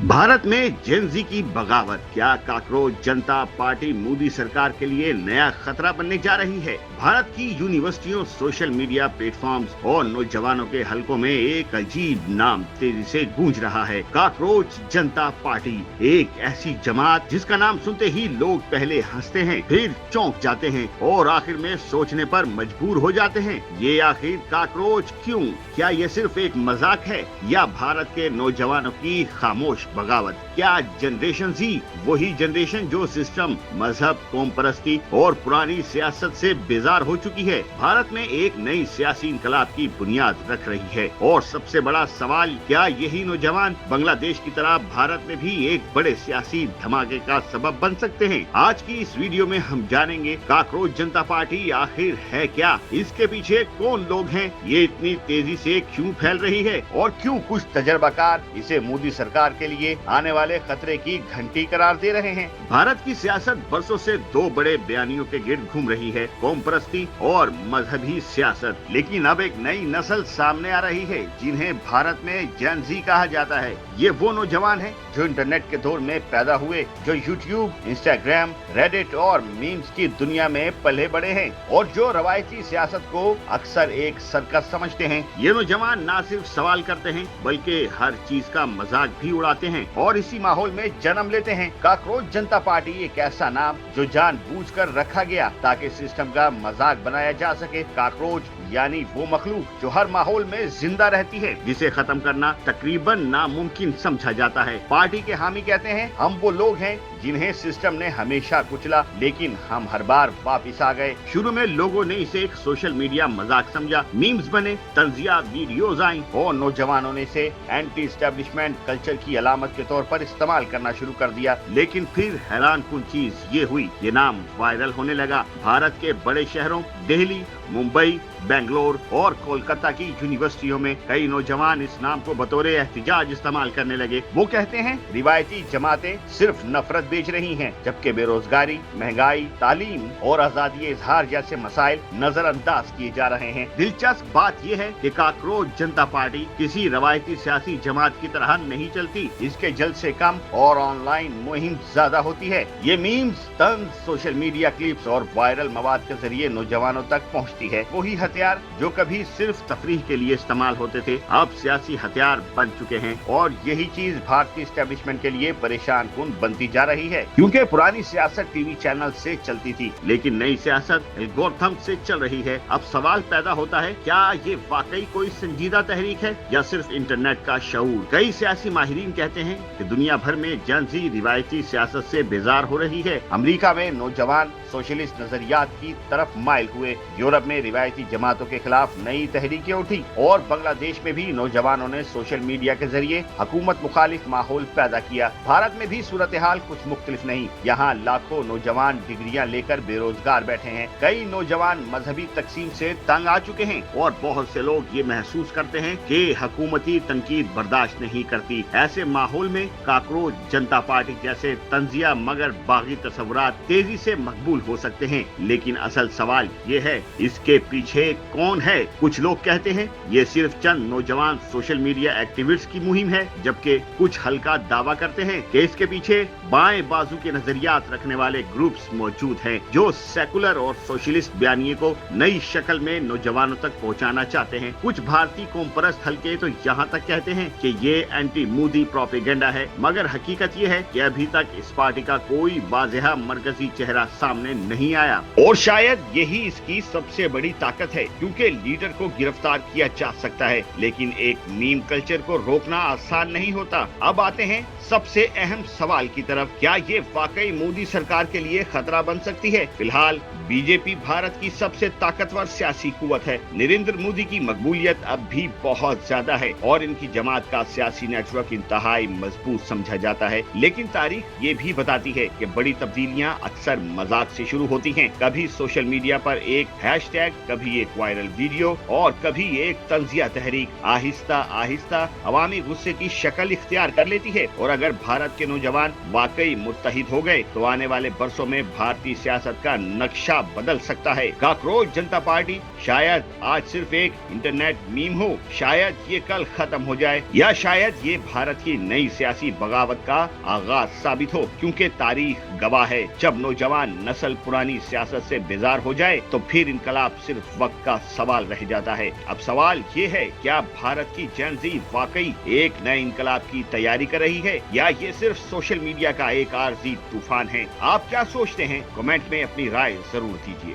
भारत में जेनजी की बगावत, क्या काकरोच जनता पार्टी मोदी सरकार के लिए नया खतरा बनने जा रही है? भारत की यूनिवर्सिटियों, सोशल मीडिया प्लेटफॉर्म्स और नौजवानों के हलकों में एक अजीब नाम तेजी से गूंज रहा है, काकरोच जनता पार्टी। एक ऐसी जमात जिसका नाम सुनते ही लोग पहले हंसते हैं, फिर चौंक जाते हैं और आखिर में सोचने पर मजबूर हो जाते हैं, ये आखिर काकरोच क्यों? क्या ये सिर्फ एक मजाक है या भारत के नौजवानों की खामोश बगावत? क्या जनरेशन जी वही जनरेशन जो सिस्टम, मजहब, कौम परस्ती और पुरानी सियासत से बेजार हो चुकी है, भारत में एक नई सियासी इनकलाब की बुनियाद रख रही है? और सबसे बड़ा सवाल, क्या यही नौजवान बांग्लादेश की तरह भारत में भी एक बड़े सियासी धमाके का सबब बन सकते हैं? आज की इस वीडियो में हम जानेंगे काकरोच जनता पार्टी आखिर है क्या, इसके पीछे कौन लोग हैं, ये इतनी तेजी से क्यों फैल रही है और क्यों कुछ तजर्बाकार इसे मोदी सरकार के लिए आने वाले खतरे की घंटी करार दे रहे हैं। भारत की सियासत बरसों से दो बड़े बयानियों के गिर्द घूम रही है, कौम परस्ती और मजहबी सियासत। लेकिन अब एक नई नस्ल सामने आ रही है जिन्हें भारत में जेनजी कहा जाता है। ये वो नौजवान हैं जो इंटरनेट के दौर में पैदा हुए, जो यूट्यूब, इंस्टाग्राम, रेडिट और मीम्स की दुनिया में पले बड़े हैं और जो रवायती सियासत को अक्सर एक सर्कस समझते हैं। ये नौजवान न सिर्फ सवाल करते हैं बल्कि हर चीज का मजाक भी उड़ाते हैं और इसी माहौल में जन्म लेते हैं। काकरोच जनता पार्टी एक ऐसा नाम जो जानबूझकर रखा गया ताकि सिस्टम का मजाक बनाया जा सके। काकरोच यानी वो मखलूक जो हर माहौल में जिंदा रहती है, जिसे खत्म करना तकरीबन नामुमकिन समझा जाता है। पार्टी के हामी कहते हैं, हम वो लोग हैं जिन्हें सिस्टम ने हमेशा कुचला, लेकिन हम हर बार वापिस आ गए। शुरू में लोगों ने इसे एक सोशल मीडिया मजाक समझा, मीम्स बने, तंजिया वीडियोज आई और नौजवानों ने इसे एंटी एस्टेब्लिशमेंट कल्चर की अलामत के तौर पर इस्तेमाल करना शुरू कर दिया। लेकिन फिर हैरानकुन चीज ये हुई, ये नाम वायरल होने लगा। भारत के बड़े शहरों दिल्ली, मुंबई, बेंगलोर और कोलकाता की यूनिवर्सिटियों में कई नौजवान इस नाम को बतौर एहतिजाज इस्तेमाल करने लगे। वो कहते हैं रिवायती जमातें सिर्फ नफरत बेच रही हैं, जबकि बेरोजगारी, महंगाई, तालीम और आजादी इजहार जैसे मसाइल नजरअंदाज किए जा रहे हैं। दिलचस्प बात यह है कि काकरोच जनता पार्टी किसी रवायती सियासी जमात की तरह नहीं चलती। इसके जल्द से कम और ऑनलाइन मुहिम ज्यादा होती है। ये मीम्स, तंज, सोशल मीडिया क्लिप्स और वायरल मवाद के जरिए नौजवानों तक पहुंचती है। वही हथियार जो कभी सिर्फ तफरीह के लिए इस्तेमाल होते थे, अब सियासी हथियार बन चुके हैं और यही चीज भारतीय एस्टेब्लिशमेंट के लिए परेशान कुन बनती जा रही है, क्योंकि पुरानी सियासत टीवी चैनल से चलती थी, लेकिन नई सियासत एल्गोरिथम से चल रही है। अब सवाल पैदा होता है, क्या ये वाकई कोई संजीदा तहरीक है या सिर्फ इंटरनेट का शऊर? कई सियासी माहिरीन कहते हैं कि दुनिया भर में जेनजी रिवायती सियासत से बेजार हो रही है। अमेरिका में नौजवान सोशलिस्ट नजरियात की तरफ माइल हुए, यूरोप में रिवायती जमातों के खिलाफ नई तहरीकें उठी और बांग्लादेश में भी नौजवानों ने सोशल मीडिया के जरिए हुकूमत मुखालिफ माहौल पैदा किया। भारत में भी सूरत हाल कुछ मुख्तलिफ नहीं। यहाँ लाखों नौजवान डिग्रियां लेकर बेरोजगार बैठे हैं। कई नौजवान मजहबी तकसीम से तंग आ चुके हैं और बहुत से लोग ये महसूस करते हैं कि हुकूमती तनकीद बर्दाश्त नहीं करती। ऐसे माहौल में काकरोच जनता पार्टी जैसे तंजिया मगर बागी तस्वुरात तेजी से मकबूल हो सकते हैं। लेकिन असल सवाल ये है, इसके पीछे कौन है? कुछ लोग कहते हैं ये सिर्फ चंद नौजवान सोशल मीडिया एक्टिविस्ट की मुहिम है, जबकि कुछ हल्का दावा करते हैं कि इसके पीछे बाएं बाजू के नजरियात रखने वाले ग्रुप्स मौजूद हैं जो सेकुलर और सोशलिस्ट बयानिए को नई शक्ल में नौजवानों तक पहुंचाना चाहते हैं। कुछ भारतीय कौम परस्त हल्के तो यहाँ तक कहते हैं कि ये एंटी मोदी प्रोपेगेंडा है, मगर हकीकत ये है कि अभी तक इस पार्टी का कोई वाज़ेह मरकजी चेहरा सामने नहीं आया और शायद यही इसकी सबसे बड़ी ताकत है, क्योंकि लीडर को गिरफ्तार किया जा सकता है लेकिन एक मीम कल्चर को रोकना आसान नहीं होता। अब आते हैं सबसे अहम सवाल की तरफ, क्या ये वाकई मोदी सरकार के लिए खतरा बन सकती है? फिलहाल बीजेपी भारत की सबसे ताकतवर सियासी कुव्वत है। नरेंद्र मोदी की मकबूलियत अब भी बहुत ज्यादा है और इनकी जमात का सियासी नेटवर्क इंतहाई मजबूत समझा जाता है। लेकिन तारीख ये भी बताती है कि बड़ी तब्दीलियां अक्सर मजाक से शुरू होती हैं। कभी सोशल मीडिया पर एक हैशटैग, कभी एक वायरल वीडियो और कभी एक तंजिया तहरीक आहिस्ता आहिस्ता अवामी गुस्से की शक्ल इख्तियार कर लेती है। और अगर भारत के नौजवान वाकई मुत्तहिद हो गए तो आने वाले बरसों में भारतीय सियासत का नक्शा बदल सकता है। काकरोच जनता पार्टी शायद आज सिर्फ एक इंटरनेट मीम हो, शायद ये कल खत्म हो जाए, या शायद ये भारत की नई सियासी बगावत का आगाज साबित हो, क्योंकि तारीख गवाह है, जब नौजवान नस्ल पुरानी सियासत से बेजार हो जाए तो फिर इनकलाब सिर्फ वक्त का सवाल रह जाता है। अब सवाल ये है, क्या भारत की जेन ज़ी वाकई एक नए इनकलाब की तैयारी कर रही है, या ये सिर्फ सोशल मीडिया का एक आरजी तूफान है? आप क्या सोचते हैं? कमेंट में अपनी राय जरूर दीजिए।